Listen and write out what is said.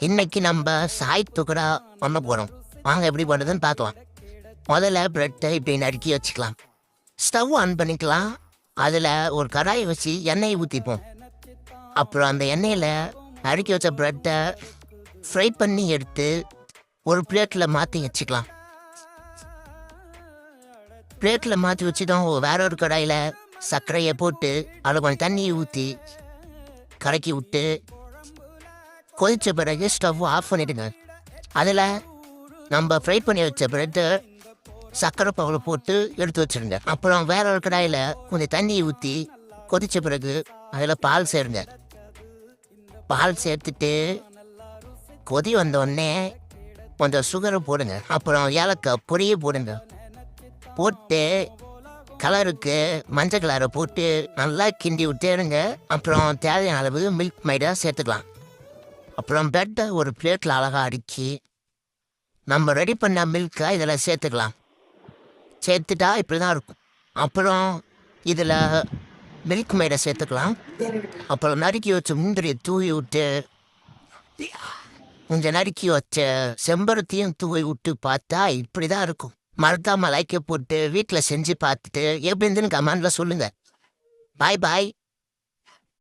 இன்னைக்கு நம்ம சாய் துக்கடா பண்ண போகிறோம். வாங்க எப்படி பண்ணுறதுன்னு பார்த்தோம். முதல்ல ப்ரெட்டை இப்படி நறுக்கி வச்சுக்கலாம். ஸ்டவ் ஆன் பண்ணிக்கலாம். அதில் ஒரு கடாயை வச்சு எண்ணெயை ஊற்றிப்போம். அப்புறம் அந்த எண்ணெயில் நறுக்கி வச்ச ப்ரெட்டை ஃப்ரை பண்ணி எடுத்து ஒரு பிளேட்டில் மாற்றி வச்சுக்கலாம். பிளேட்டில் மாற்றி வச்சுட்டோம். வேற ஒரு கடாயில் சர்க்கரையை போட்டு அதில் கொஞ்சம் தண்ணியை ஊற்றி கலக்கி விட்டு கொதித்த பிறகு ஸ்டவ் ஆஃப் பண்ணிவிடுங்க. அதில் நம்ம ஃப்ரை பண்ணி வச்ச பிறகு சர்க்கரை பவுடர் போட்டு எடுத்து வச்சுருங்க. அப்புறம் வேற ஒரு கடாயில் கொஞ்சம் தண்ணியை ஊற்றி கொதித்த பிறகு அதில் பால் சேருங்க. பால் சேர்த்துட்டு கொதி வந்தோடனே கொஞ்சம் சுகரை போடுங்க. அப்புறம் ஏலக்காய் பொரியை போடுங்க. போட்டு கலருக்கு மஞ்சள் கலரை போட்டு நல்லா கிண்டி விட்டேருங்க. அப்புறம் தேவையான அளவு மில்க் மைடா சேர்த்துக்கலாம். அப்புறம் ப்ரெட்டை ஒரு பிளேட்டில் அழகாக அடுக்கி நம்ம ரெடி பண்ண மில்கை இதில் சேர்த்துக்கலாம். சேர்த்துட்டா இப்படி தான் இருக்கும். அப்புறம் இதில் மில்க் மைடை சேர்த்துக்கலாம். அப்புறம் நறுக்கி வச்ச முந்திரியை தூவி விட்டு கொஞ்சம் நறுக்கி வச்ச செம்பருத்தியும் தூவி விட்டு பார்த்தா இப்படி தான் இருக்கும். மறக்காம லைக்கை போட்டு வீட்டில் செஞ்சு பார்த்துட்டு எப்படி இருந்துன்னு கமெண்டில் சொல்லுங்கள். பாய் பாய்.